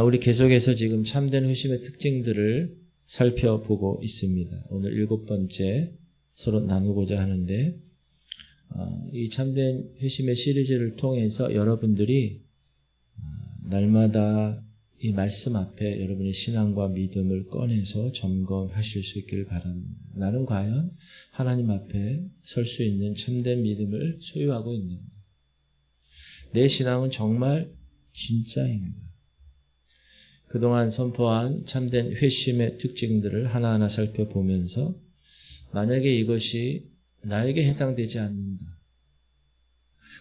우리 계속해서 지금 참된 회심의 특징들을 살펴보고 있습니다. 오늘 7번째 서로 나누고자 하는데, 이 참된 회심의 시리즈를 통해서 여러분들이 날마다 이 말씀 앞에 여러분의 신앙과 믿음을 꺼내서 점검하실 수 있기를 바랍니다. 나는 과연 하나님 앞에 설 수 있는 참된 믿음을 소유하고 있는가? 내 신앙은 정말 진짜인가? 그동안 선포한 참된 회심의 특징들을 하나하나 살펴보면서 만약에 이것이 나에게 해당되지 않는다.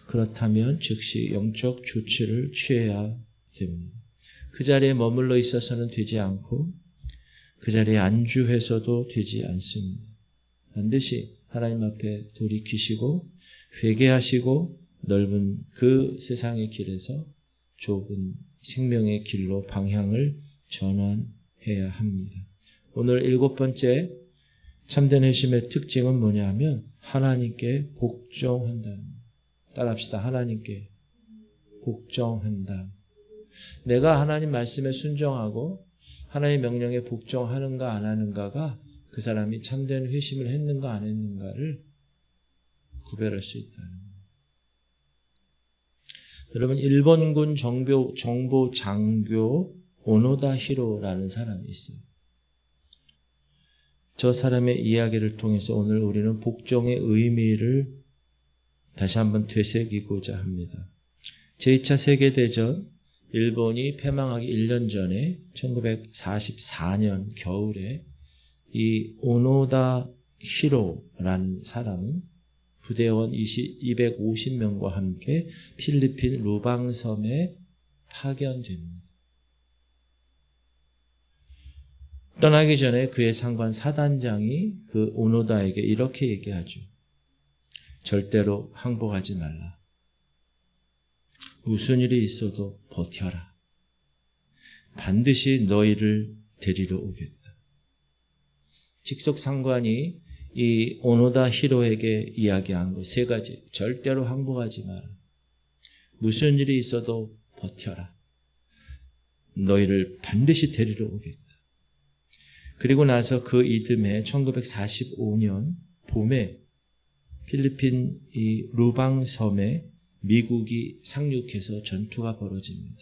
그렇다면 즉시 영적 조치를 취해야 됩니다. 그 자리에 머물러 있어서는 되지 않고 그 자리에 안주해서도 되지 않습니다. 반드시 하나님 앞에 돌이키시고 회개하시고 넓은 그 세상의 길에서 좁은 생명의 길로 방향을 전환해야 합니다. 오늘 7번째 참된 회심의 특징은 뭐냐 하면 하나님께 복종한다. 따라합시다. 하나님께 복종한다. 내가 하나님 말씀에 순종하고 하나님의 명령에 복종하는가 안 하는가가 그 사람이 참된 회심을 했는가 안 했는가를 구별할 수 있다는 거예요. 여러분, 일본군 정보 장교 오노다 히로라는 사람이 있어요. 저 사람의 이야기를 통해서 오늘 우리는 복종의 의미를 다시 한번 되새기고자 합니다. 제2차 세계대전 일본이 패망하기 1년 전에 1944년 겨울에 이 오노다 히로라는 사람은 부대원 250명과 함께 필리핀 루방섬에 파견됩니다. 떠나기 전에 그의 상관 사단장이 그 오노다에게 이렇게 얘기하죠. 절대로 항복하지 말라. 무슨 일이 있어도 버텨라. 반드시 너희를 데리러 오겠다. 직속 상관이 이 오노다 히로에게 이야기한 것 3가지. 절대로 항복하지 마라. 무슨 일이 있어도 버텨라. 너희를 반드시 데리러 오겠다. 그리고 나서 그 이듬해 1945년 봄에 필리핀 이 루방섬에 미국이 상륙해서 전투가 벌어집니다.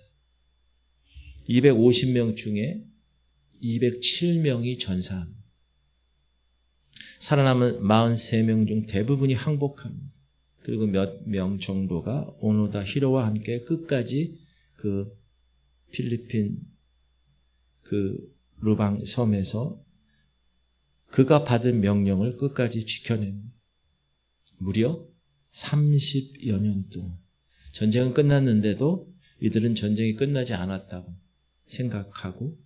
250명 중에 207명이 전사합니다. 살아남은 43명 중 대부분이 항복합니다. 그리고 몇 명 정도가 오노다 히로와 함께 끝까지 그 필리핀 그 루방 섬에서 그가 받은 명령을 끝까지 지켜냅니다. 무려 30여 년 동안. 전쟁은 끝났는데도 이들은 전쟁이 끝나지 않았다고 생각하고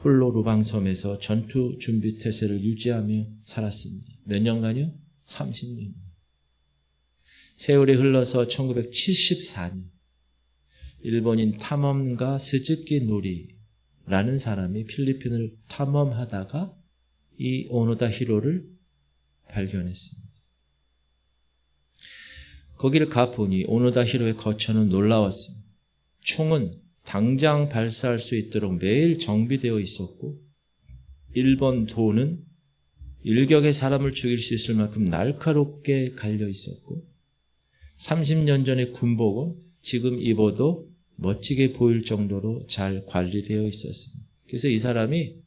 홀로 루방섬에서 전투 준비 태세를 유지하며 살았습니다. 몇 년간요? 30년. 세월이 흘러서 1974년 일본인 탐험가 스즈키 노리라는 사람이 필리핀을 탐험하다가 이 오노다 히로를 발견했습니다. 거기를 가보니 오노다 히로의 거처는 놀라웠습니다. 총은 당장 발사할 수 있도록 매일 정비되어 있었고 일본 도는 일격에 사람을 죽일 수 있을 만큼 날카롭게 갈려 있었고 30년 전의 군복은 지금 입어도 멋지게 보일 정도로 잘 관리되어 있었습니다. 그래서 이 사람이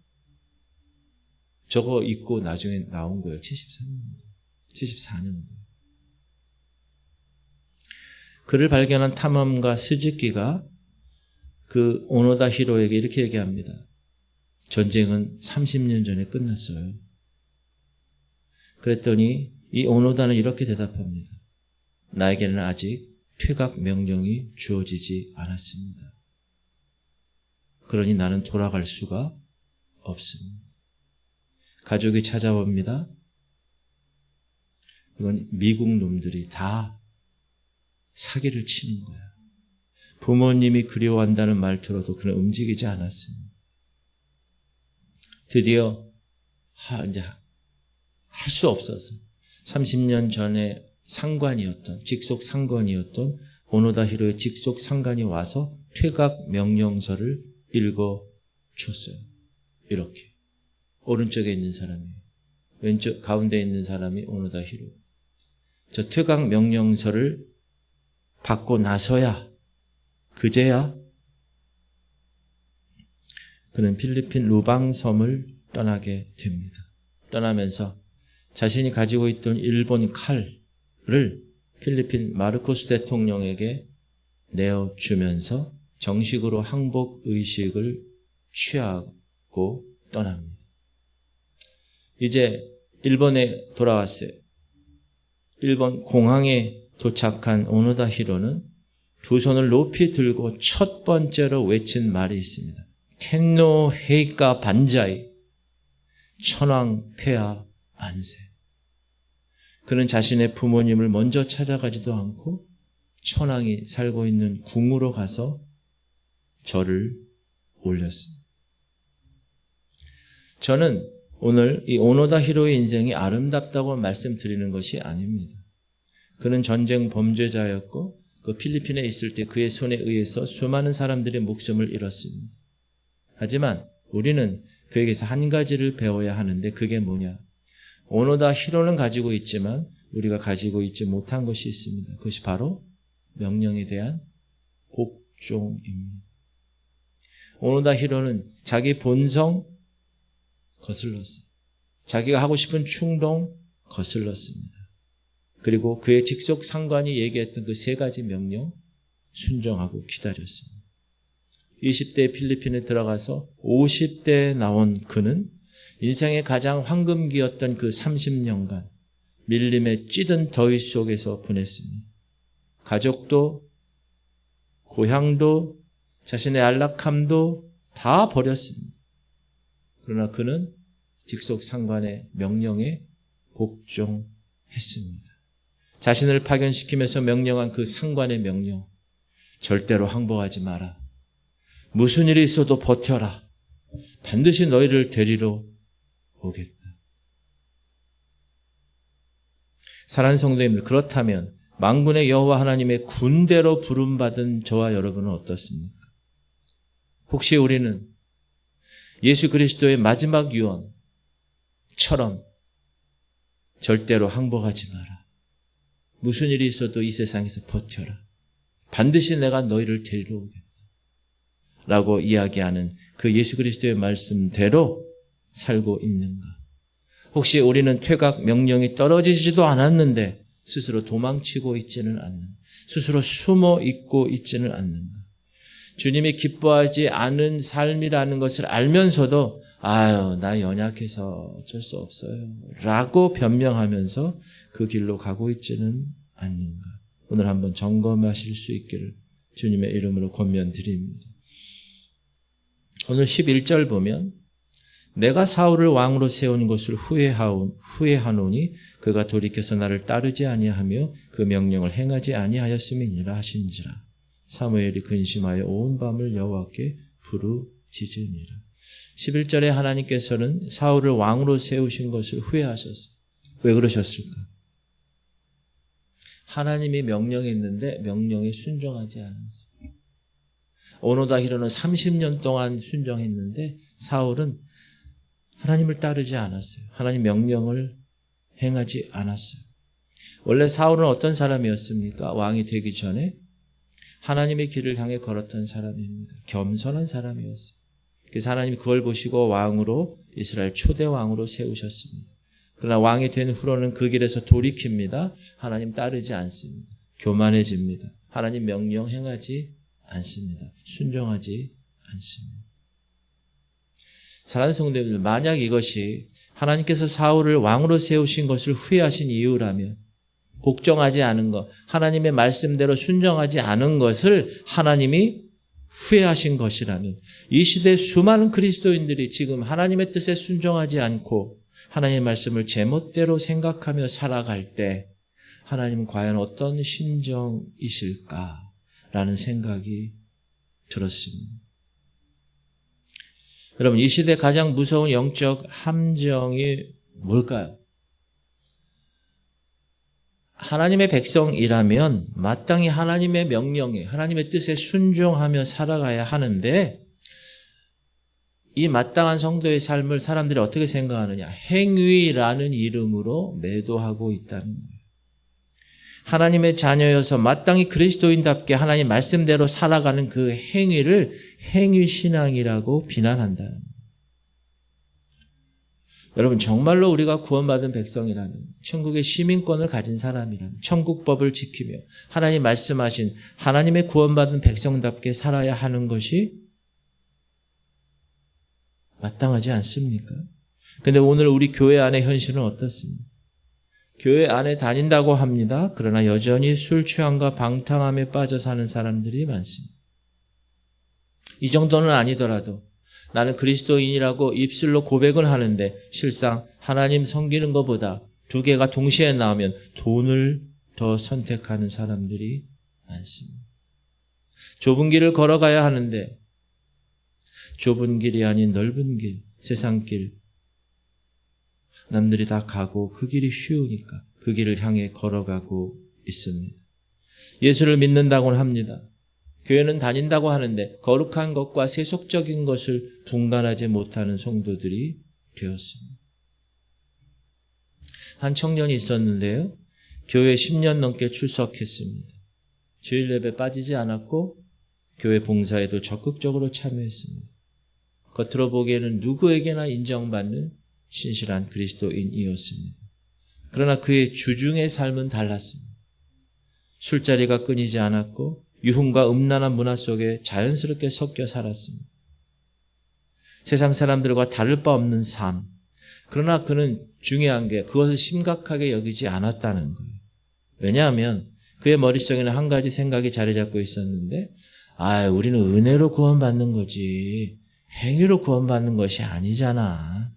저거 입고 나중에 나온 거예요. 74년도. 그를 발견한 탐험가 스즈키가 그 오노다 히로에게 이렇게 얘기합니다. 전쟁은 30년 전에 끝났어요. 그랬더니 이 오노다는 이렇게 대답합니다. 나에게는 아직 퇴각 명령이 주어지지 않았습니다. 그러니 나는 돌아갈 수가 없습니다. 가족이 찾아옵니다. 이건 미국 놈들이 다 사기를 치는 거야. 부모님이 그리워한다는 말 들어도 그는 움직이지 않았습니다. 드디어 이제 할 수 없어서 30년 전에 직속 상관이었던 오노다 히로의 직속 상관이 와서 퇴각 명령서를 읽어줬어요. 이렇게. 오른쪽에 있는 사람이, 왼쪽 가운데 있는 사람이 오노다 히로. 저 퇴각 명령서를 받고 나서야, 그제야 그는 필리핀 루방섬을 떠나게 됩니다. 떠나면서 자신이 가지고 있던 일본 칼을 필리핀 마르코스 대통령에게 내어주면서 정식으로 항복 의식을 취하고 떠납니다. 이제 일본에 돌아왔어요. 일본 공항에 도착한 오노다 히로는 두 손을 높이 들고 첫 번째로 외친 말이 있습니다. 텐노 헤이카 반자이, 천황 폐하 만세. 그는 자신의 부모님을 먼저 찾아가지도 않고 천황이 살고 있는 궁으로 가서 절을 올렸습니다. 저는 오늘 이 오노다 히로의 인생이 아름답다고 말씀드리는 것이 아닙니다. 그는 전쟁 범죄자였고 그 필리핀에 있을 때 그의 손에 의해서 수많은 사람들의 목숨을 잃었습니다. 하지만 우리는 그에게서 한 가지를 배워야 하는데 그게 뭐냐? 오노다 히로는 가지고 있지만 우리가 가지고 있지 못한 것이 있습니다. 그것이 바로 명령에 대한 복종입니다. 오노다 히로는 자기 본성 거슬렀어요. 자기가 하고 싶은 충동 거슬렀습니다. 그리고 그의 직속 상관이 얘기했던 그 세 가지 명령 순종하고 기다렸습니다. 20대 필리핀에 들어가서 50대에 나온 그는 인생의 가장 황금기였던 그 30년간 밀림에 찌든 더위 속에서 보냈습니다. 가족도 고향도 자신의 안락함도 다 버렸습니다. 그러나 그는 직속 상관의 명령에 복종했습니다. 자신을 파견시키면서 명령한 그 상관의 명령, 절대로 항복하지 마라. 무슨 일이 있어도 버텨라. 반드시 너희를 데리러 오겠다. 사랑하는 성도님들, 그렇다면 만군의 여호와 하나님의 군대로 부름받은 저와 여러분은 어떻습니까? 혹시 우리는 예수 그리스도의 마지막 유언처럼 절대로 항복하지 마라. 무슨 일이 있어도 이 세상에서 버텨라. 반드시 내가 너희를 데리러 오겠다. 라고 이야기하는 그 예수 그리스도의 말씀대로 살고 있는가? 혹시 우리는 퇴각 명령이 떨어지지도 않았는데 스스로 도망치고 있지는 않는가? 스스로 숨어 있고 있지는 않는가? 주님이 기뻐하지 않은 삶이라는 것을 알면서도 나 연약해서 어쩔 수 없어요 라고 변명하면서 그 길로 가고 있지는 않는가? 오늘 한번 점검하실 수 있기를 주님의 이름으로 권면드립니다. 오늘 11절 보면 내가 사울을 왕으로 세운 것을 후회하노니 그가 돌이켜서 나를 따르지 아니하며 그 명령을 행하지 아니하였음이니라 하신지라. 사무엘이 근심하여 온 밤을 여호와께 부르짖으니라. 11절에 하나님께서는 사울을 왕으로 세우신 것을 후회하셨어요. 왜 그러셨을까? 하나님이 명령했는데 명령에 순종하지 않았어요. 오노다 히로는 30년 동안 순종했는데 사울은 하나님을 따르지 않았어요. 하나님 명령을 행하지 않았어요. 원래 사울은 어떤 사람이었습니까? 왕이 되기 전에 하나님의 길을 향해 걸었던 사람입니다. 겸손한 사람이었어요. 그래서 하나님이 그걸 보시고 왕으로 이스라엘 초대 왕으로 세우셨습니다. 그러나 왕이 된 후로는 그 길에서 돌이킵니다. 하나님 따르지 않습니다. 교만해집니다. 하나님 명령 행하지 않습니다. 순종하지 않습니다. 사랑하는 성도님들, 만약 이것이 하나님께서 사울을 왕으로 세우신 것을 후회하신 이유라면, 복종하지 않은 것, 하나님의 말씀대로 순종하지 않은 것을 하나님이 후회하신 것이라면, 이 시대 수많은 그리스도인들이 지금 하나님의 뜻에 순종하지 않고 하나님의 말씀을 제멋대로 생각하며 살아갈 때 하나님은 과연 어떤 심정이실까라는 생각이 들었습니다. 여러분, 이 시대 가장 무서운 영적 함정이 뭘까요? 하나님의 백성이라면 마땅히 하나님의 명령에, 하나님의 뜻에 순종하며 살아가야 하는데 이 마땅한 성도의 삶을 사람들이 어떻게 생각하느냐? 행위라는 이름으로 매도하고 있다는 거예요. 하나님의 자녀여서 마땅히 그리스도인답게 하나님 말씀대로 살아가는 그 행위를 행위신앙이라고 비난한다는 거예요. 여러분, 정말로 우리가 구원받은 백성이라면, 천국의 시민권을 가진 사람이라면, 천국법을 지키며 하나님 말씀하신 하나님의 구원받은 백성답게 살아야 하는 것이 마땅하지 않습니까? 근데 오늘 우리 교회 안의 현실은 어떻습니까? 교회 안에 다닌다고 합니다. 그러나 여전히 술 취함과 방탕함에 빠져 사는 사람들이 많습니다. 이 정도는 아니더라도 나는 그리스도인이라고 입술로 고백은 하는데 실상 하나님 섬기는 것보다 두 개가 동시에 나오면 돈을 더 선택하는 사람들이 많습니다. 좁은 길을 걸어가야 하는데 좁은 길이 아닌 넓은 길, 세상 길, 남들이 다 가고 그 길이 쉬우니까 그 길을 향해 걸어가고 있습니다. 예수를 믿는다고는 합니다. 교회는 다닌다고 하는데 거룩한 것과 세속적인 것을 분간하지 못하는 성도들이 되었습니다. 한 청년이 있었는데요. 교회 10년 넘게 출석했습니다. 주일 예배 빠지지 않았고 교회 봉사에도 적극적으로 참여했습니다. 겉으로 보기에는 누구에게나 인정받는 신실한 그리스도인이었습니다. 그러나 그의 주중의 삶은 달랐습니다. 술자리가 끊이지 않았고 유흥과 음란한 문화 속에 자연스럽게 섞여 살았습니다. 세상 사람들과 다를 바 없는 삶. 그러나 그는 중요한 게 그것을 심각하게 여기지 않았다는 거예요. 왜냐하면 그의 머릿속에는 한 가지 생각이 자리 잡고 있었는데 우리는 은혜로 구원받는 거지 행위로 구원받는 것이 아니잖아.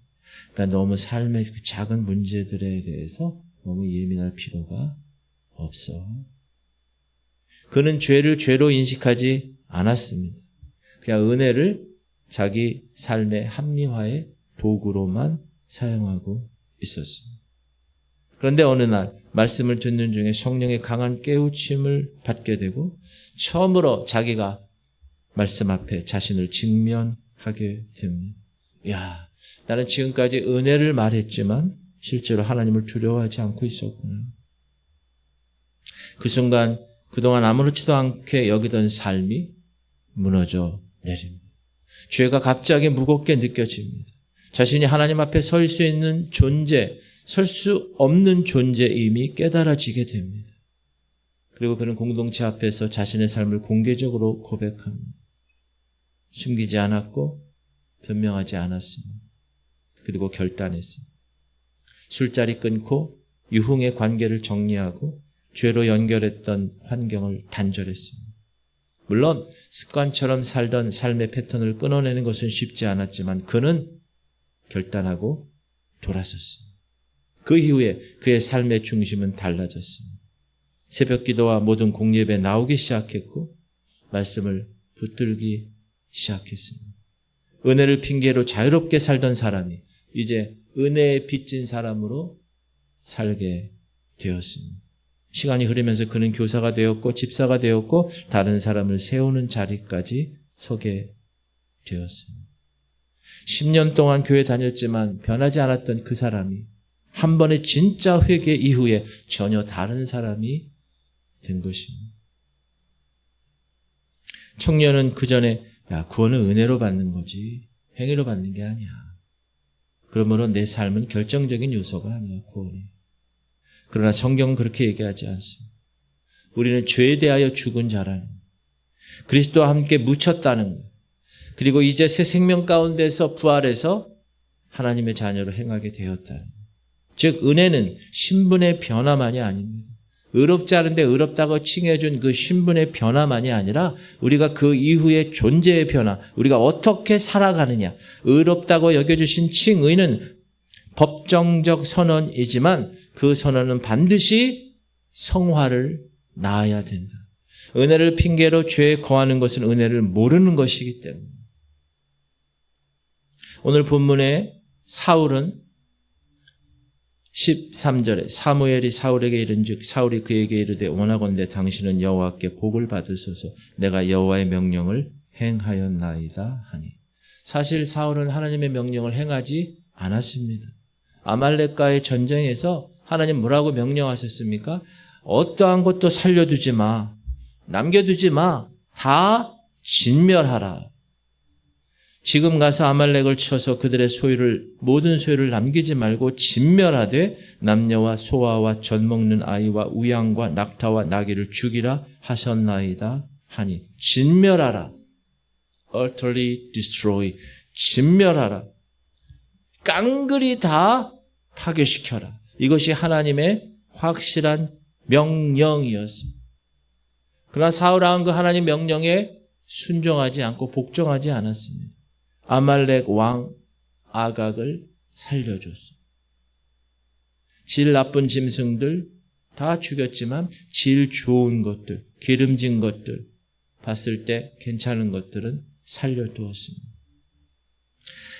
그러니까 너무 삶의 그 작은 문제들에 대해서 너무 예민할 필요가 없어. 그는 죄를 죄로 인식하지 않았습니다. 그냥 은혜를 자기 삶의 합리화의 도구로만 사용하고 있었습니다. 그런데 어느 날 말씀을 듣는 중에 성령의 강한 깨우침을 받게 되고 처음으로 자기가 말씀 앞에 자신을 직면하게 됩니다. 나는 지금까지 은혜를 말했지만 실제로 하나님을 두려워하지 않고 있었구나. 그 순간 그동안 아무렇지도 않게 여기던 삶이 무너져 내립니다. 죄가 갑자기 무겁게 느껴집니다. 자신이 하나님 앞에 설 수 있는 존재, 설 수 없는 존재임이 깨달아지게 됩니다. 그리고 그는 공동체 앞에서 자신의 삶을 공개적으로 고백합니다. 숨기지 않았고 변명하지 않았습니다. 그리고 결단했습니다. 술자리 끊고 유흥의 관계를 정리하고 죄로 연결했던 환경을 단절했습니다. 물론 습관처럼 살던 삶의 패턴을 끊어내는 것은 쉽지 않았지만 그는 결단하고 돌아섰습니다. 그 이후에 그의 삶의 중심은 달라졌습니다. 새벽 기도와 모든 공예배에 나오기 시작했고 말씀을 붙들기 시작했습니다. 은혜를 핑계로 자유롭게 살던 사람이 이제 은혜에 빚진 사람으로 살게 되었습니다. 시간이 흐르면서 그는 교사가 되었고 집사가 되었고 다른 사람을 세우는 자리까지 서게 되었습니다. 10년 동안 교회 다녔지만 변하지 않았던 그 사람이 한 번의 진짜 회개 이후에 전혀 다른 사람이 된 것입니다. 청년은 그 전에 구원은 은혜로 받는 거지 행위로 받는 게 아니야. 그러므로 내 삶은 결정적인 요소가 아니야, 구원이. 그러나 성경은 그렇게 얘기하지 않습니다. 우리는 죄에 대하여 죽은 자라는 것, 그리스도와 함께 묻혔다는 것, 그리고 이제 새 생명 가운데서 부활해서 하나님의 자녀로 행하게 되었다는 것. 즉 은혜는 신분의 변화만이 아닙니다. 의롭지 않은데 의롭다고 칭해준 그 신분의 변화만이 아니라 우리가 그 이후의 존재의 변화, 우리가 어떻게 살아가느냐, 의롭다고 여겨주신 칭의는 법정적 선언이지만 그 선언은 반드시 성화를 낳아야 된다. 은혜를 핑계로 죄에 거하는 것은 은혜를 모르는 것이기 때문에. 오늘 본문의 사울은 13절에 사무엘이 사울에게 이른즉 사울이 그에게 이르되 원하건대 당신은 여호와께 복을 받으소서 내가 여호와의 명령을 행하였나이다 하니. 사실 사울은 하나님의 명령을 행하지 않았습니다. 아말렉과의 전쟁에서 하나님 뭐라고 명령하셨습니까? 어떠한 것도 살려두지 마. 남겨두지 마. 다 진멸하라. 지금 가서 아말렉을 쳐서 그들의 모든 소유를 남기지 말고 진멸하되 남녀와 소아와 젖먹는 아이와 우양과 낙타와 나귀를 죽이라 하셨나이다 하니. 진멸하라. utterly destroy. 진멸하라. 깡그리 다 파괴시켜라. 이것이 하나님의 확실한 명령이었습니다. 그러나 사울왕은 그 하나님 명령에 순종하지 않고 복종하지 않았습니다. 아말렉 왕 아각을 살려줬어. 질 나쁜 짐승들 다 죽였지만 질 좋은 것들, 기름진 것들 봤을 때 괜찮은 것들은 살려두었습니다.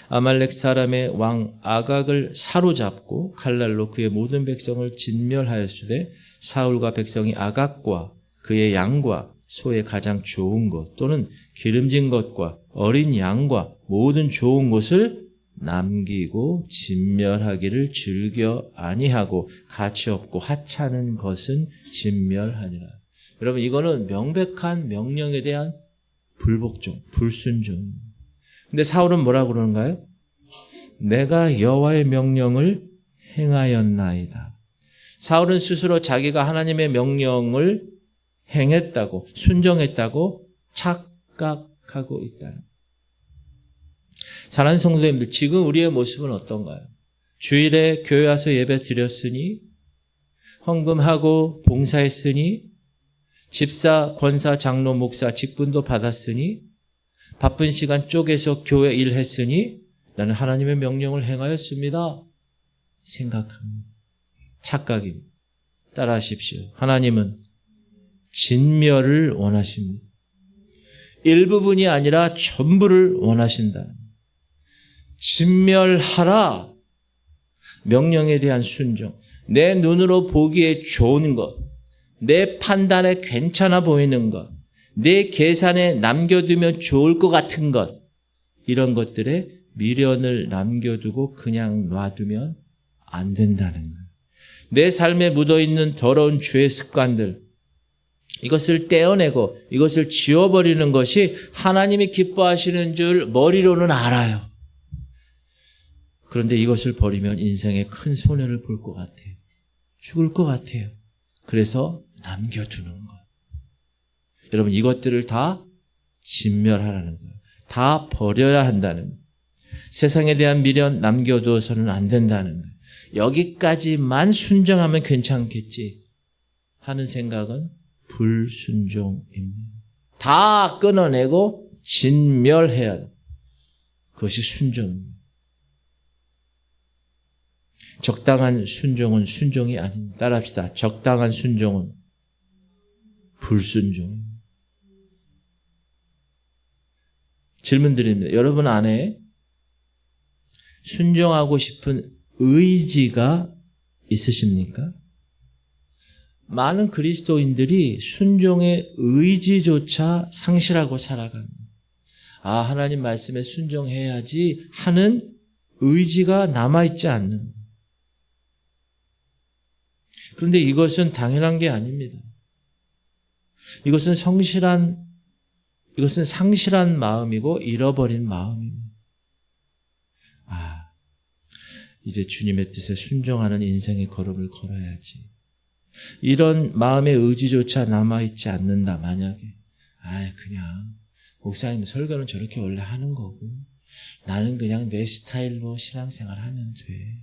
아말렉 사람의 왕 아각을 사로잡고 칼날로 그의 모든 백성을 진멸하였으되 사울과 백성이 아각과 그의 양과 소의 가장 좋은 것 또는 기름진 것과 어린 양과 모든 좋은 것을 남기고 진멸하기를 즐겨 아니하고 가치 없고 하찮은 것은 진멸하니라. 여러분, 이거는 명백한 명령에 대한 불복종, 불순종입니다. 근데 사울은 뭐라고 그러는가요? 내가 여호와의 명령을 행하였나이다. 사울은 스스로 자기가 하나님의 명령을 행했다고, 순종했다고 착각하고 있다. 사랑하는 성도님들, 지금 우리의 모습은 어떤가요? 주일에 교회 와서 예배 드렸으니, 헌금하고 봉사했으니, 집사, 권사, 장로, 목사 직분도 받았으니, 바쁜 시간 쪼개서 교회 일했으니 나는 하나님의 명령을 행하였습니다. 생각합니다. 착각입니다. 따라하십시오. 하나님은 진멸을 원하십니다. 일부분이 아니라 전부를 원하신다. 진멸하라. 명령에 대한 순종. 내 눈으로 보기에 좋은 것, 내 판단에 괜찮아 보이는 것, 내 계산에 남겨두면 좋을 것 같은 것, 이런 것들에 미련을 남겨두고 그냥 놔두면 안 된다는 거예요. 내 삶에 묻어있는 더러운 죄의 습관들, 이것을 떼어내고 이것을 지워버리는 것이 하나님이 기뻐하시는 줄 머리로는 알아요. 그런데 이것을 버리면 인생에 큰 손해를 볼 것 같아요. 죽을 것 같아요. 그래서 남겨두는 거예요. 여러분, 이것들을 다 진멸하라는 거예요. 다 버려야 한다는 거예요. 세상에 대한 미련 남겨두어서는 안 된다는 거예요. 여기까지만 순종하면 괜찮겠지 하는 생각은 불순종입니다. 다 끊어내고 진멸해야 돼. 그것이 순종입니다. 적당한 순종은 순종이 아닙니다. 따라합시다. 적당한 순종은 불순종입니다. 질문 드립니다. 여러분 안에 순종하고 싶은 의지가 있으십니까? 많은 그리스도인들이 순종의 의지조차 상실하고 살아갑니다. 아, 하나님 말씀에 순종해야지 하는 의지가 남아있지 않는 거예요. 그런데 이것은 당연한 게 아닙니다. 이것은 상실한 마음이고 잃어버린 마음입니다. 아, 이제 주님의 뜻에 순종하는 인생의 걸음을 걸어야지. 이런 마음의 의지조차 남아있지 않는다, 만약에. 그냥 목사님 설교는 저렇게 원래 하는 거고 나는 그냥 내 스타일로 신앙생활 하면 돼.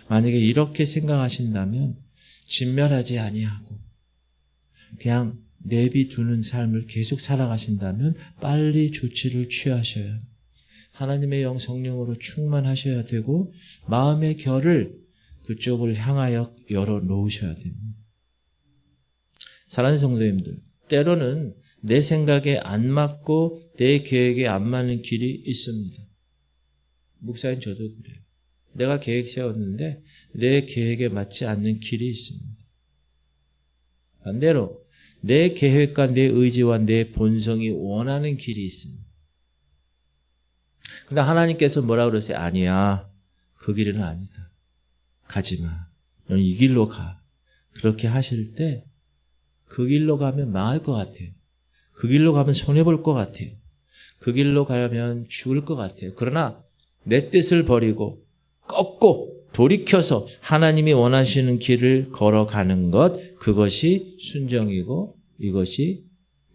만약에 이렇게 생각하신다면 진멸하지 아니하고 그냥 내비두는 삶을 계속 살아가신다면 빨리 조치를 취하셔야 합니다. 하나님의 영 성령으로 충만하셔야 되고 마음의 결을 그쪽을 향하여 열어놓으셔야 됩니다. 사랑하는 성도님들, 때로는 내 생각에 안 맞고 내 계획에 안 맞는 길이 있습니다. 목사님 저도 그래요. 내가 계획 세웠는데 내 계획에 맞지 않는 길이 있습니다. 반대로 내 계획과 내 의지와 내 본성이 원하는 길이 있습니다. 근데 하나님께서 뭐라 그러세요? 아니야. 그 길은 아니다. 가지 마. 너는 이 길로 가. 그렇게 하실 때 그 길로 가면 망할 것 같아요. 그 길로 가면 손해볼 것 같아요. 그 길로 가면 죽을 것 같아요. 그러나 내 뜻을 버리고 꺾고 돌이켜서 하나님이 원하시는 길을 걸어가는 것, 그것이 순정이고 이것이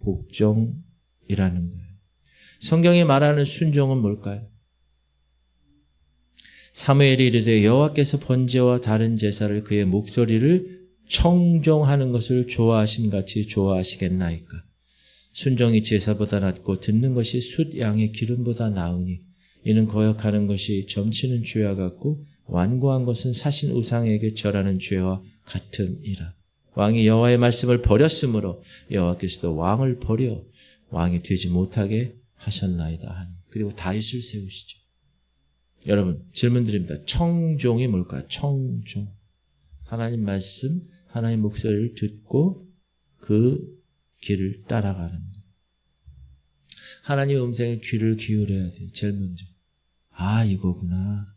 복종이라는 거예요. 성경이 말하는 순종은 뭘까요? 사무엘이 이르되 여호와께서 번제와 다른 제사를 그의 목소리를 청종하는 것을 좋아하심같이 좋아하시겠나이까. 순종이 제사보다 낫고 듣는 것이 숫 양의 기름보다 나으니 이는 거역하는 것이 점치는 죄와 같고 완고한 것은 사신 우상에게 절하는 죄와 같음이라. 왕이 여호와의 말씀을 버렸으므로 여호와께서도 왕을 버려 왕이 되지 못하게 하셨나이다 하니. 그리고 다윗을 세우시죠. 여러분 질문 드립니다. 청종이 뭘까요? 청종. 하나님 말씀, 하나님 목소리를 듣고 그 길을 따라가는 거예요. 하나님 음성에 귀를 기울여야 돼요. 제일 먼저. 아, 이거구나.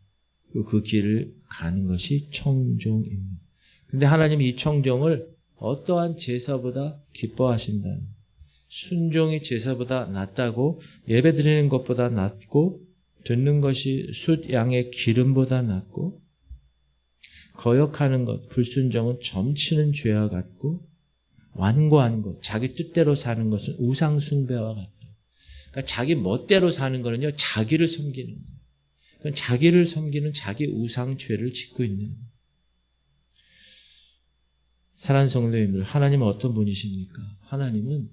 그 길을 가는 것이 청종입니다. 근데 하나님이 이 청종을 어떠한 제사보다 기뻐하신다는 거예요. 순종이 제사보다 낫다고, 예배 드리는 것보다 낫고, 듣는 것이 숫 양의 기름보다 낫고, 거역하는 것, 불순종은 점치는 죄와 같고, 완고한 것, 자기 뜻대로 사는 것은 우상 숭배와 같다. 그러니까 자기 멋대로 사는 거는요, 자기를 섬기는 거예요. 그럼 자기를 섬기는 자기 우상 죄를 짓고 있는 거예요. 사랑하는 성도님들, 하나님은 어떤 분이십니까? 하나님은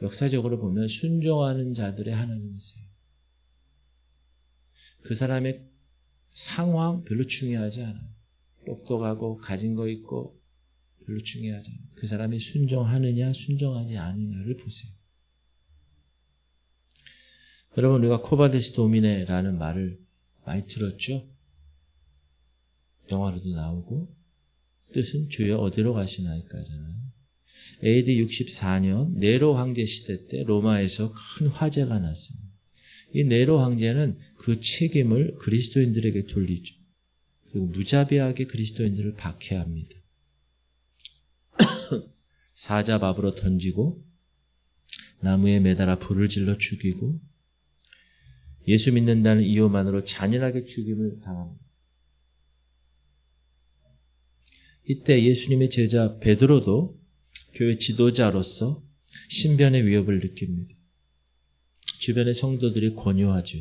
역사적으로 보면 순종하는 자들의 하나님이세요. 그 사람의 상황 별로 중요하지 않아요. 똑똑하고 가진 거 있고 별로 중요하지 않아요. 그 사람이 순종하느냐 순종하지 않느냐를 보세요. 여러분 우리가 코바데스 도미네라는 말을 많이 들었죠? 영화로도 나오고 뜻은 주여 어디로 가시나이까잖아요. AD 64년 네로 황제 시대 때 로마에서 큰 화재가 났습니다. 이 네로 황제는 그 책임을 그리스도인들에게 돌리죠. 그리고 무자비하게 그리스도인들을 박해합니다. 사자밥으로 던지고 나무에 매달아 불을 질러 죽이고 예수 믿는다는 이유만으로 잔인하게 죽임을 당합니다. 이때 예수님의 제자 베드로도 교회 지도자로서 신변의 위협을 느낍니다. 주변의 성도들이 권유하죠.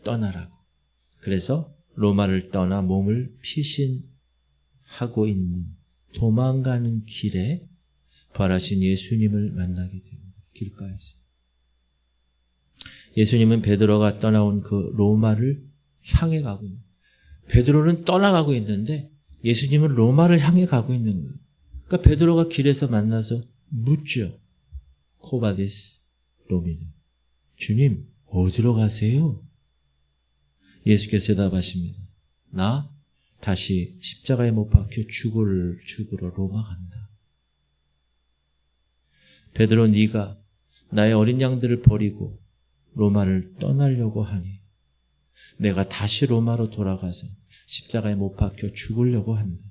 떠나라고. 그래서 로마를 떠나 몸을 피신하고 있는 도망가는 길에 부활하신 예수님을 만나게 됩니다. 길가에서. 예수님은 베드로가 떠나온 그 로마를 향해 가고 있는 거예요. 베드로는 떠나가고 있는데 예수님은 로마를 향해 가고 있는 거예요. 그러니까 베드로가 길에서 만나서 묻죠. 코바디스 도미네. 주님, 어디로 가세요? 예수께서 대답하십니다. 나 다시 십자가에 못 박혀 죽으러 로마 간다. 베드로, 네가 나의 어린 양들을 버리고 로마를 떠나려고 하니 내가 다시 로마로 돌아가서 십자가에 못 박혀 죽으려고 한다.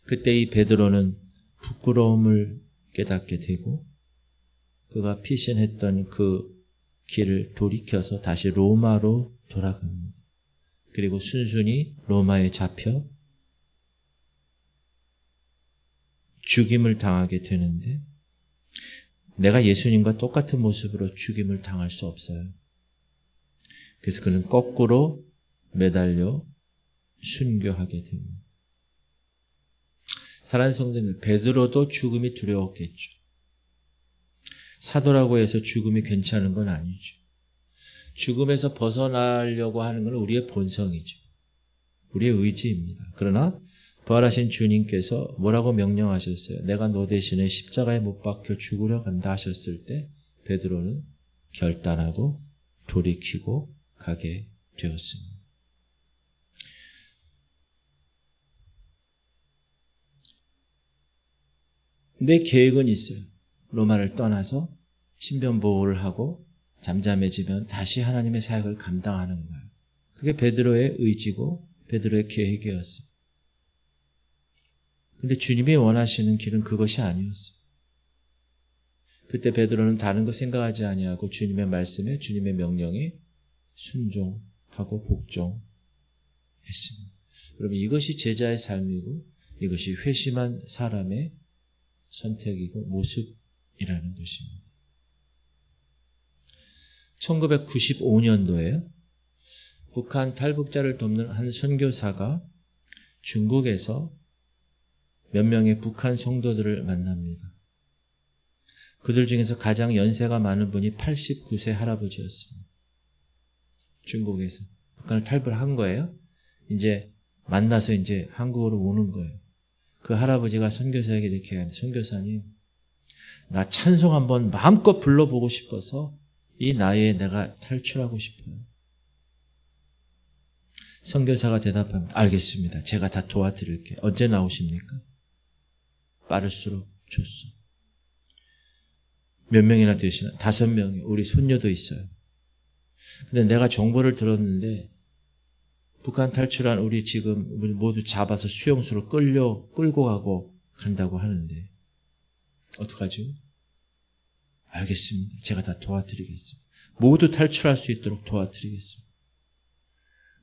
그때 이 베드로는 부끄러움을 깨닫게 되고 그가 피신했던 그 길을 돌이켜서 다시 로마로 돌아갑니다. 그리고 순순히 로마에 잡혀 죽임을 당하게 되는데 내가 예수님과 똑같은 모습으로 죽임을 당할 수 없어요. 그래서 그는 거꾸로 매달려 순교하게 됩니다. 사랑하는 성도님들, 베드로도 죽음이 두려웠겠죠. 사도라고 해서 죽음이 괜찮은 건 아니죠. 죽음에서 벗어나려고 하는 건 우리의 본성이죠. 우리의 의지입니다. 그러나 부활하신 주님께서 뭐라고 명령하셨어요? 내가 너 대신에 십자가에 못 박혀 죽으려 간다 하셨을 때 베드로는 결단하고 돌이키고 가게 되었습니다. 내 계획은 있어요. 로마를 떠나서 신변 보호를 하고 잠잠해지면 다시 하나님의 사역을 감당하는 거예요. 그게 베드로의 의지고 베드로의 계획이었어요. 근데 주님이 원하시는 길은 그것이 아니었어요. 그때 베드로는 다른 거 생각하지 아니하고 주님의 말씀에 주님의 명령에 순종하고 복종했습니다. 여러분, 이것이 제자의 삶이고 이것이 회심한 사람의 선택이고 모습이라는 것입니다. 1995년도에 북한 탈북자를 돕는 한 선교사가 중국에서 몇 명의 북한 성도들을 만납니다. 그들 중에서 가장 연세가 많은 분이 89세 할아버지였습니다. 중국에서 북한을 탈북한 거예요. 이제 만나서 이제 한국으로 오는 거예요. 그 할아버지가 선교사에게 이렇게 합니다. 선교사님, 나 찬송 한번 마음껏 불러보고 싶어서 이 나이에 내가 탈출하고 싶어요. 선교사가 대답합니다. 알겠습니다. 제가 다 도와드릴게요. 언제 나오십니까? 빠를수록 좋소. 몇 명이나 되시나? 5명이. 우리 손녀도 있어요. 근데 내가 정보를 들었는데 북한 탈출한 우리 지금 모두 잡아서 수용소로 끌고 가고 간다고 하는데 어떡하죠? 알겠습니다. 제가 다 도와드리겠습니다. 모두 탈출할 수 있도록 도와드리겠습니다.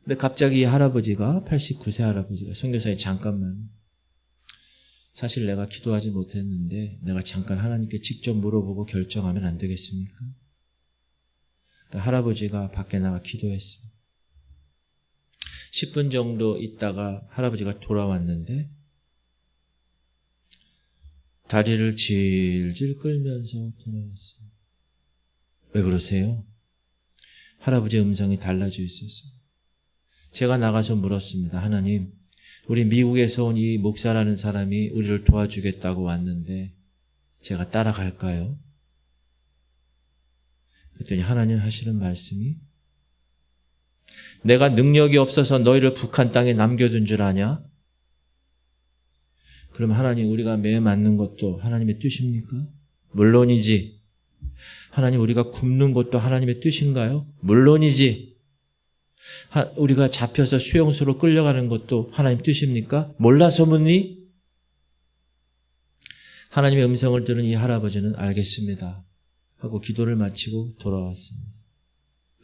근데 갑자기 이 할아버지가 89세 할아버지가 선교사에 잠깐만, 사실 내가 기도하지 못했는데 내가 잠깐 하나님께 직접 물어보고 결정하면 안 되겠습니까? 그러니까 할아버지가 밖에 나가 기도했습니다. 10분 정도 있다가 할아버지가 돌아왔는데 다리를 질질 끌면서 돌아왔어요. 왜 그러세요? 할아버지의 음성이 달라져 있었어요. 제가 나가서 물었습니다. 하나님, 우리 미국에서 온 이 목사라는 사람이 우리를 도와주겠다고 왔는데 제가 따라갈까요? 그랬더니 하나님 하시는 말씀이, 내가 능력이 없어서 너희를 북한 땅에 남겨둔 줄 아냐? 그럼 하나님, 우리가 매 맞는 것도 하나님의 뜻입니까? 물론이지. 하나님, 우리가 굶는 것도 하나님의 뜻인가요? 물론이지. 우리가 잡혀서 수용소로 끌려가는 것도 하나님 뜻입니까? 몰라서 묻니? 하나님의 음성을 들은 이 할아버지는 알겠습니다 하고 기도를 마치고 돌아왔습니다.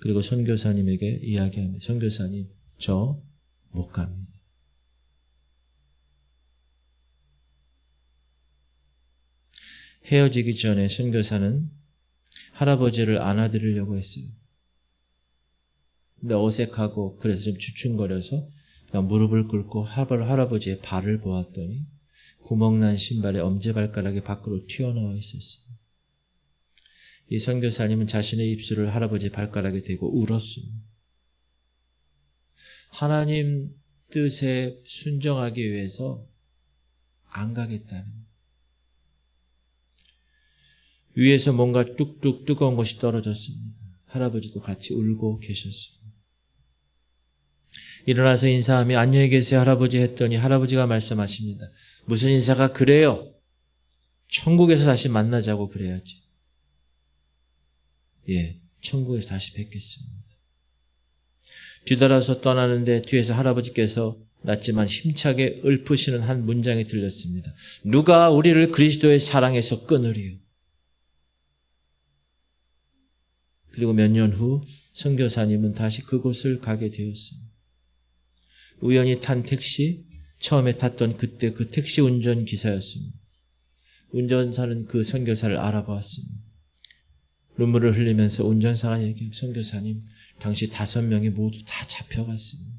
그리고 선교사님에게 이야기합니다. 선교사님, 저 못 갑니다. 헤어지기 전에 선교사는 할아버지를 안아드리려고 했어요. 근데 어색하고 그래서 좀 주춤거려서 그냥 무릎을 꿇고 할아버지의 발을 보았더니 구멍난 신발에 엄지발가락이 밖으로 튀어나와 있었어요. 이 선교사님은 자신의 입술을 할아버지의 발가락에 대고 울었습니다. 하나님 뜻에 순종하기 위해서 안 가겠다는 거예요. 위에서 뭔가 뚝뚝 뜨거운 것이 떨어졌습니다. 할아버지도 같이 울고 계셨습니다. 일어나서 인사하며 안녕히 계세요 할아버지 했더니 할아버지가 말씀하십니다. 무슨 인사가 그래요? 천국에서 다시 만나자고 그래야지. 예, 천국에서 다시 뵙겠습니다. 뒤돌아서 떠나는데 뒤에서 할아버지께서 낮지만 힘차게 읊으시는 한 문장이 들렸습니다. 누가 우리를 그리스도의 사랑에서 끊으리요? 그리고 몇 년 후 선교사님은 다시 그곳을 가게 되었습니다. 우연히 탄 택시, 처음에 탔던 그때 그 택시 운전기사였습니다. 운전사는 그 선교사를 알아보았습니다. 눈물을 흘리면서 운전사가 얘기합니다. 선교사님, 당시 5명이 모두 다 잡혀갔습니다.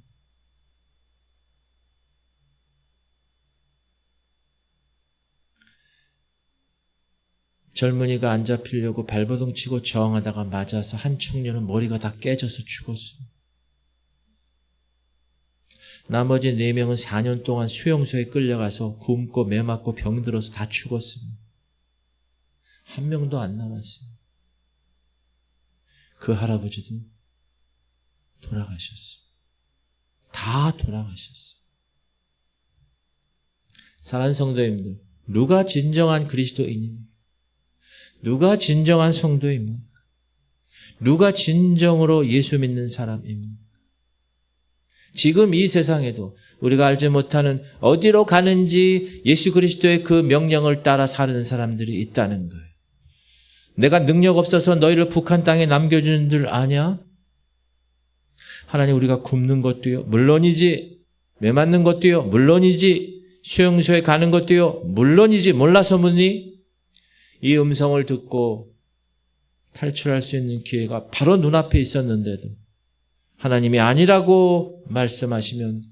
젊은이가 안 잡히려고 발버둥 치고 저항하다가 맞아서 한 청년은 머리가 다 깨져서 죽었습니다. 나머지 4명은 4년 동안 수용소에 끌려가서 굶고 매맞고 병들어서 다 죽었습니다. 한 명도 안 남았어요. 그 할아버지도 돌아가셨어요. 다 돌아가셨어요. 사랑하는 성도님들, 누가 진정한 그리스도인입니까? 누가 진정한 성도입니까? 누가 진정으로 예수 믿는 사람입니까? 지금 이 세상에도 우리가 알지 못하는 어디로 가는지 예수 그리스도의 그 명령을 따라 사는 사람들이 있다는 거예요. 내가 능력 없어서 너희를 북한 땅에 남겨주는 줄 아냐? 하나님, 우리가 굶는 것도요, 물론이지. 매 맞는 것도요, 물론이지. 수용소에 가는 것도요, 물론이지. 몰라서 묻니? 이 음성을 듣고 탈출할 수 있는 기회가 바로 눈앞에 있었는데도 하나님이 아니라고 말씀하시면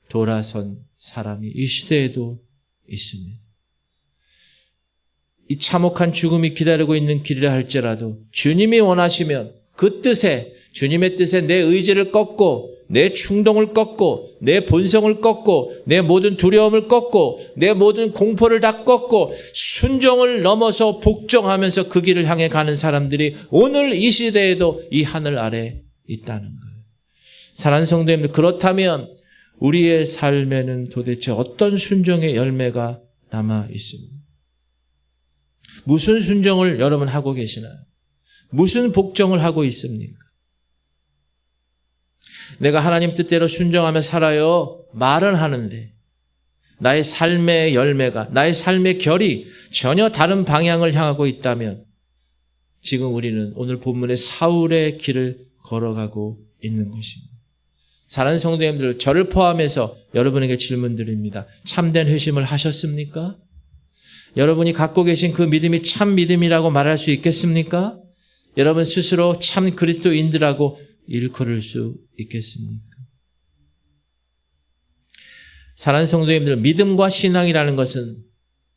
돌아선 사람이 이 시대에도 있습니다. 이 참혹한 죽음이 기다리고 있는 길이라 할지라도 주님이 원하시면 그 뜻에, 주님의 뜻에 내 의지를 꺾고 내 충동을 꺾고 내 본성을 꺾고 내 모든 두려움을 꺾고 내 모든 공포를 다 꺾고 순종을 넘어서 복종하면서 그 길을 향해 가는 사람들이 오늘 이 시대에도 이 하늘 아래 있다는 거예요. 사랑하는 성도님들, 그렇다면 우리의 삶에는 도대체 어떤 순종의 열매가 남아 있습니까? 무슨 순종을 여러분 하고 계시나요? 무슨 복종을 하고 있습니까? 내가 하나님 뜻대로 순종하며 살아요 말은 하는데 나의 삶의 열매가, 나의 삶의 결이 전혀 다른 방향을 향하고 있다면 지금 우리는 오늘 본문의 사울의 길을 걸어가고 있는 것입니다. 사랑하는 성도님들, 저를 포함해서 여러분에게 질문드립니다. 참된 회심을 하셨습니까? 여러분이 갖고 계신 그 믿음이 참 믿음이라고 말할 수 있겠습니까? 여러분 스스로 참 그리스도인들하고 일컬을 수 있겠습니까? 사랑하는 성도님들, 믿음과 신앙이라는 것은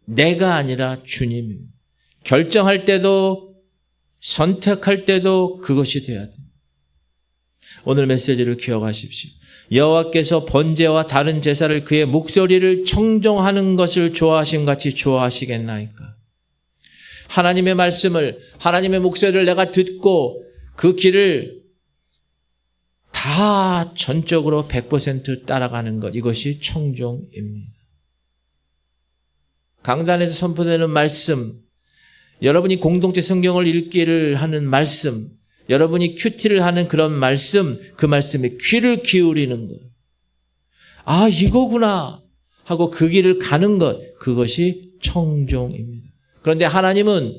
내가 아니라 주님입니다. 결정할 때도 선택할 때도 그것이 되어야 됩니다. 오늘 메시지를 기억하십시오. 여호와께서 번제와 다른 제사를 그의 목소리를 청종하는 것을 좋아하심 같이 좋아하시겠나이까? 하나님의 말씀을, 하나님의 목소리를 내가 듣고 그 길을 다 전적으로 100% 따라가는 것, 이것이 청종입니다. 강단에서 선포되는 말씀, 여러분이 공동체 성경을 읽기를 하는 말씀, 여러분이 큐티를 하는 그런 말씀, 그 말씀에 귀를 기울이는 것. 아, 이거구나 하고 그 길을 가는 것, 그것이 청종입니다. 그런데 하나님은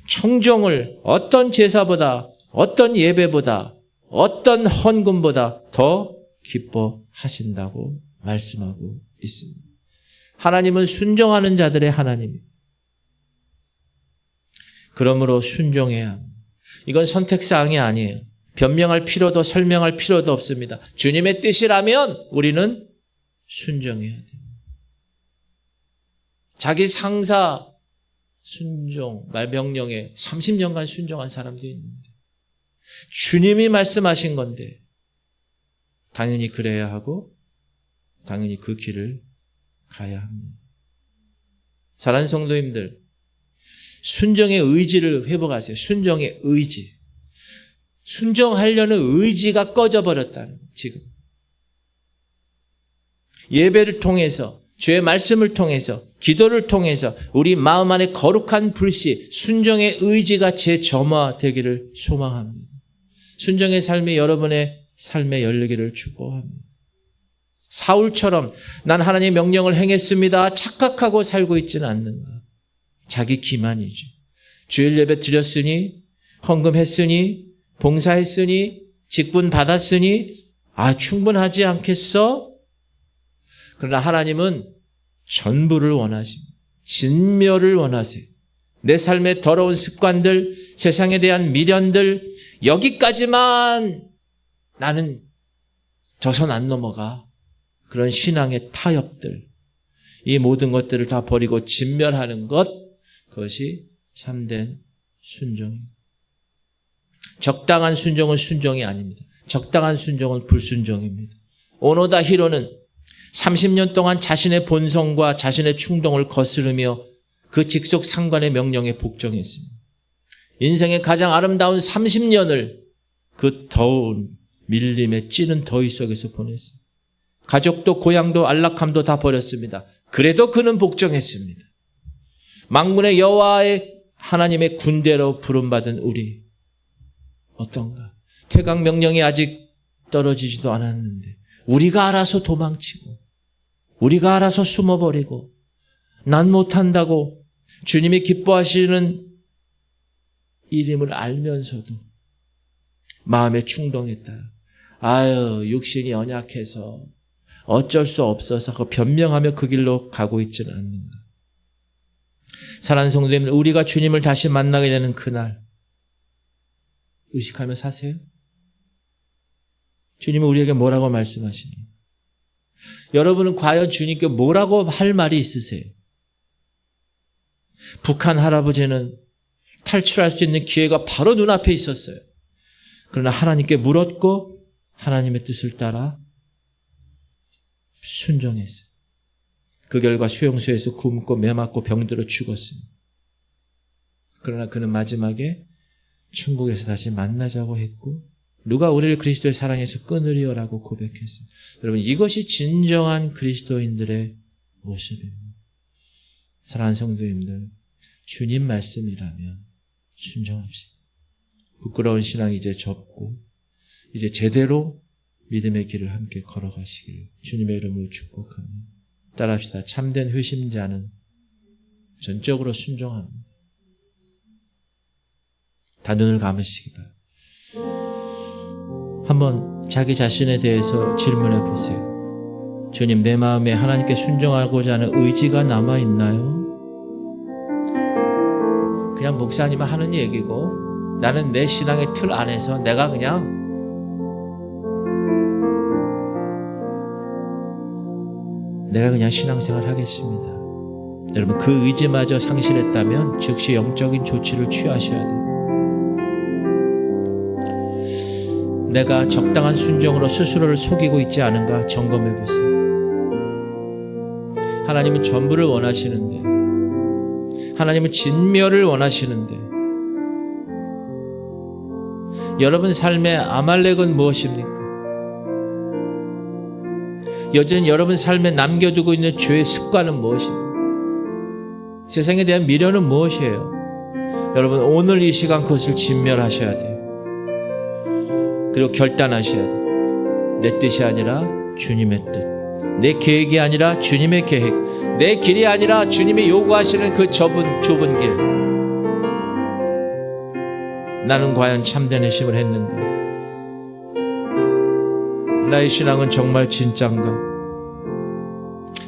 청종을 어떤 제사보다, 어떤 예배보다, 어떤 헌금보다 더 기뻐하신다고 말씀하고 있습니다. 하나님은 순종하는 자들의 하나님입니다. 그러므로 순종해야 합니다. 이건 선택사항이 아니에요. 변명할 필요도 설명할 필요도 없습니다. 주님의 뜻이라면 우리는 순종해야 됩니다. 자기 상사 순종, 명령에 30년간 순종한 사람도 있는데 주님이 말씀하신 건데 당연히 그래야 하고 당연히 그 길을 가야 합니다. 사랑하는 성도님들, 순종의 의지를 회복하세요. 순종의 의지. 순종하려는 의지가 꺼져버렸다는 거예요, 지금. 예배를 통해서, 주의 말씀을 통해서, 기도를 통해서 우리 마음 안에 거룩한 불씨, 순종의 의지가 재점화되기를 소망합니다. 순종의 삶이 여러분의 삶에 열리기를 축복합니다. 사울처럼 난 하나님의 명령을 행했습니다. 착각하고 살고 있지는 않는가. 자기 기만이죠. 주일 예배 드렸으니, 헌금했으니, 봉사했으니, 직분 받았으니, 충분하지 않겠어? 그러나 하나님은 전부를 원하십니다. 진멸을 원하세요. 내 삶의 더러운 습관들, 세상에 대한 미련들, 여기까지만 나는 저 선 안 넘어가. 그런 신앙의 타협들, 이 모든 것들을 다 버리고 진멸하는 것, 그것이 참된 순종입니다. 적당한 순종은 순종이 아닙니다. 적당한 순종은 불순종입니다. 오노다 히로는 30년 동안 자신의 본성과 자신의 충동을 거스르며 그 직속 상관의 명령에 복종했습니다. 인생의 가장 아름다운 30년을 그 더운 밀림에 찌는 더위 속에서 보냈습니다. 가족도 고향도 안락함도 다 버렸습니다. 그래도 그는 복종했습니다. 만군의 여호와의 하나님의 군대로 부름받은 우리, 어떤가? 퇴각 명령이 아직 떨어지지도 않았는데 우리가 알아서 도망치고 우리가 알아서 숨어버리고 난 못한다고 주님이 기뻐하시는 일임을 알면서도 마음에 충동에 따라 육신이 연약해서 어쩔 수 없어서 그 변명하며 그 길로 가고 있지는 않는가. 사랑하는 성도님들, 우리가 주님을 다시 만나게 되는 그날 의식하며 사세요. 주님은 우리에게 뭐라고 말씀하십니까? 여러분은 과연 주님께 뭐라고 할 말이 있으세요? 북한 할아버지는 탈출할 수 있는 기회가 바로 눈앞에 있었어요. 그러나 하나님께 물었고 하나님의 뜻을 따라 순종했어요. 그 결과 수용소에서 굶고 매맞고 병들어 죽었습니다. 그러나 그는 마지막에 천국에서 다시 만나자고 했고 누가 우리를 그리스도의 사랑에서 끊으리오라고 고백했습니다. 여러분, 이것이 진정한 그리스도인들의 모습입니다. 사랑하는 성도님들, 주님 말씀이라면 순종합시다. 부끄러운 신앙 이제 접고 이제 제대로 믿음의 길을 함께 걸어가시길 주님의 이름으로 축복합니다. 따라합시다. 참된 회심자는 전적으로 순종합니다. 다 눈을 감으시기 바랍니다. 한번 자기 자신에 대해서 질문해 보세요. 주님, 내 마음에 하나님께 순종하고자 하는 의지가 남아있나요? 그냥 목사님이 하는 얘기고 나는 내 신앙의 틀 안에서 내가 그냥 신앙생활 하겠습니다. 여러분, 그 의지마저 상실했다면 즉시 영적인 조치를 취하셔야 돼요. 내가 적당한 순종으로 스스로를 속이고 있지 않은가 점검해 보세요. 하나님은 전부를 원하시는데, 하나님은 진멸을 원하시는데, 여러분 삶의 아말렉은 무엇입니까? 여전히 여러분 삶에 남겨두고 있는 죄의 습관은 무엇입니까? 세상에 대한 미련은 무엇이에요? 여러분, 오늘 이 시간 그것을 진멸하셔야 돼요. 그리고 결단하셔야 돼요. 내 뜻이 아니라 주님의 뜻, 내 계획이 아니라 주님의 계획, 내 길이 아니라 주님이 요구하시는 그 좁은 길. 나는 과연 참된 회심을 했는가? 나의 신앙은 정말 진짠가?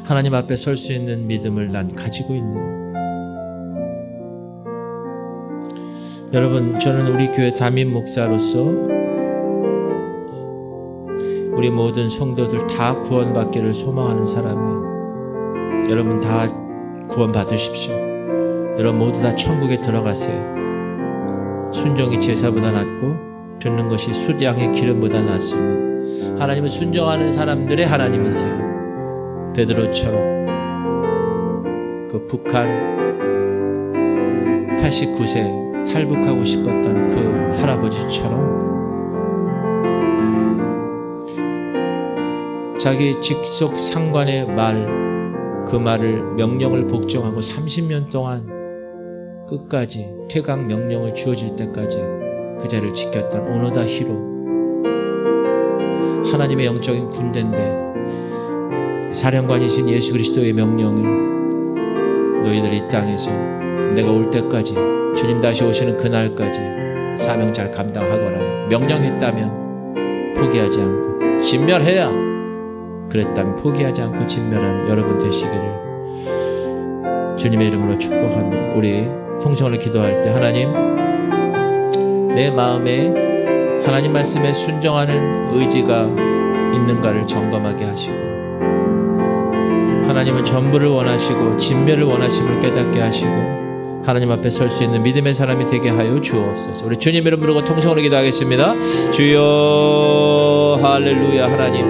하나님 앞에 설 수 있는 믿음을 난 가지고 있는가? 여러분, 저는 우리 교회 담임 목사로서 우리 모든 성도들 다 구원받기를 소망하는 사람이에요. 여러분 다 구원받으십시오. 여러분 모두 다 천국에 들어가세요. 순종이 제사보다 낫고 듣는 것이 숫양의 기름보다 낫습니다. 하나님은 순종하는 사람들의 하나님이세요. 베드로처럼 그 북한 89세 탈북하고 싶었던 그 할아버지처럼 자기 직속 상관의 그 말을 명령을 복종하고 30년 동안 끝까지 퇴각 명령을 주어질 때까지 그 자리를 지켰던 오노다 히로, 하나님의 영적인 군대인데 사령관이신 예수 그리스도의 명령을 너희들 이 땅에서 내가 올 때까지, 주님 다시 오시는 그날까지 사명 잘 감당하거라 명령했다면 포기하지 않고, 진멸해야 그랬다면 포기하지 않고 진멸하는 여러분 되시기를 주님의 이름으로 축복합니다. 우리 통성을 기도할 때 하나님, 내 마음에 하나님 말씀에 순종하는 의지가 있는가를 점검하게 하시고, 하나님은 전부를 원하시고 진멸을 원하심을 깨닫게 하시고 하나님 앞에 설 수 있는 믿음의 사람이 되게 하여 주옵소서. 우리 주님 이름 부르고 통성으로 기도하겠습니다. 주여 할렐루야. 하나님,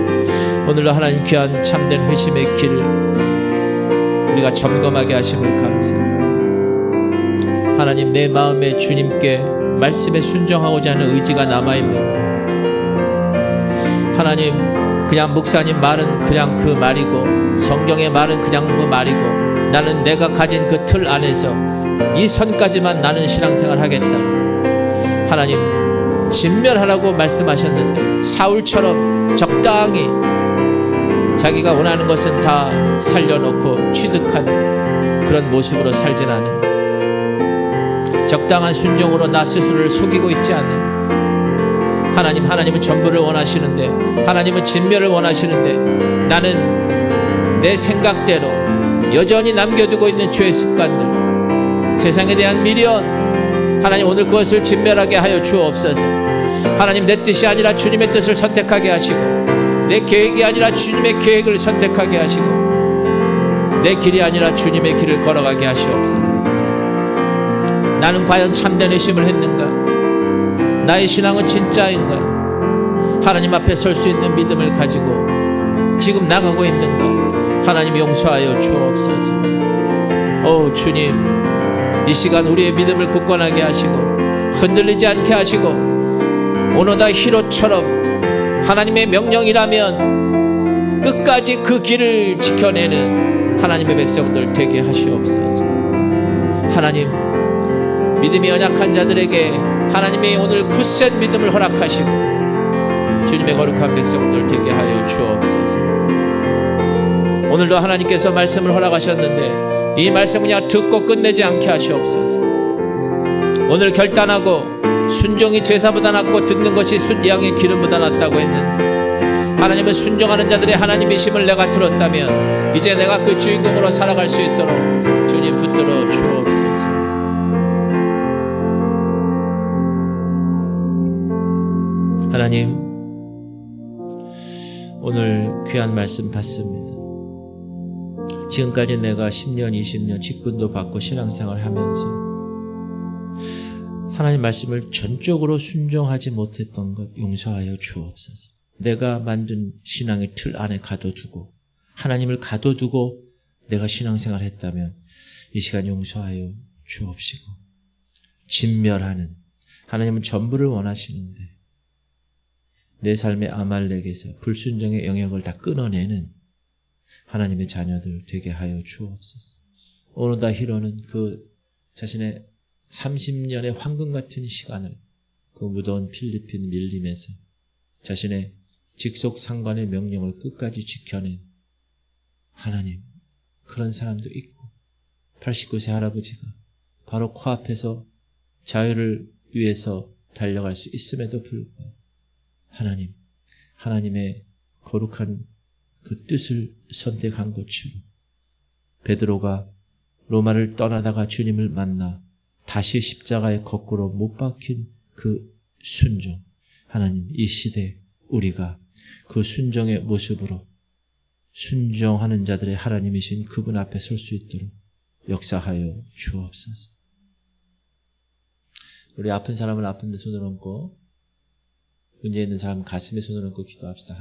오늘도 하나님 귀한 참된 회심의 길을 우리가 점검하게 하심을 감사합니다. 하나님, 내 마음에 주님께 말씀에 순종하고자 하는 의지가 남아있는가? 하나님, 그냥 목사님 말은 그냥 그 말이고 성경의 말은 그냥 그 말이고 나는 내가 가진 그 틀 안에서 이 선까지만 나는 신앙생활 하겠다. 하나님, 진멸하라고 말씀하셨는데 사울처럼 적당히 자기가 원하는 것은 다 살려놓고 취득한 그런 모습으로 살진 않은, 적당한 순종으로 나 스스로를 속이고 있지 않는 하나님은 전부를 원하시는데, 하나님은 진멸을 원하시는데, 나는 내 생각대로 여전히 남겨두고 있는 죄의 습관들, 세상에 대한 미련, 하나님 오늘 그것을 진멸하게 하여 주옵소서. 하나님 내 뜻이 아니라 주님의 뜻을 선택하게 하시고, 내 계획이 아니라 주님의 계획을 선택하게 하시고, 내 길이 아니라 주님의 길을 걸어가게 하시옵소서. 나는 과연 참된 의심을 했는가? 나의 신앙은 진짜인가? 하나님 앞에 설 수 있는 믿음을 가지고 지금 나가고 있는가? 하나님 용서하여 주옵소서. 주님, 이 시간 우리의 믿음을 굳건하게 하시고 흔들리지 않게 하시고, 오노다 히롯처럼 하나님의 명령이라면 끝까지 그 길을 지켜내는 하나님의 백성들 되게 하시옵소서. 하나님, 믿음이 연약한 자들에게 하나님이 오늘 굳센 믿음을 허락하시고 주님의 거룩한 백성들 되게 하여 주옵소서. 오늘도 하나님께서 말씀을 허락하셨는데 이 말씀을 그냥 듣고 끝내지 않게 하시옵소서. 오늘 결단하고 순종이 제사보다 낫고 듣는 것이 양의 기름보다 낫다고 했는데, 하나님은 순종하는 자들의 하나님이심을 내가 들었다면 이제 내가 그 주인공으로 살아갈 수 있도록 주님 붙들어 주옵소서. 하나님, 오늘 귀한 말씀 받습니다. 지금까지 내가 10년, 20년 직분도 받고 신앙생활을 하면서 하나님 말씀을 전적으로 순종하지 못했던 것 용서하여 주옵소서. 내가 만든 신앙의 틀 안에 가둬두고, 하나님을 가둬두고 내가 신앙생활을 했다면 이 시간 용서하여 주옵시고, 진멸하는, 하나님은 전부를 원하시는데 내 삶의 아말렉에서 불순종의 영역을 다 끊어내는 하나님의 자녀들 되게 하여 주옵소서. 오노다 히로는 그 자신의 30년의 황금 같은 시간을 그 무더운 필리핀 밀림에서 자신의 직속 상관의 명령을 끝까지 지켜낸 하나님, 그런 사람도 있고, 89세 할아버지가 바로 코앞에서 자유를 위해서 달려갈 수 있음에도 불구하고 하나님의 거룩한 그 뜻을 선택한 것으로 베드로가 로마를 떠나다가 주님을 만나 다시 십자가에 거꾸로 못 박힌 그 순종, 하나님 이 시대 우리가 그 순종의 모습으로 순종하는 자들의 하나님이신 그분 앞에 설 수 있도록 역사하여 주옵소서. 우리 아픈 사람을 아픈 데 손을 얹고, 문제 있는 사람 가슴에 손을 얹고 기도합시다.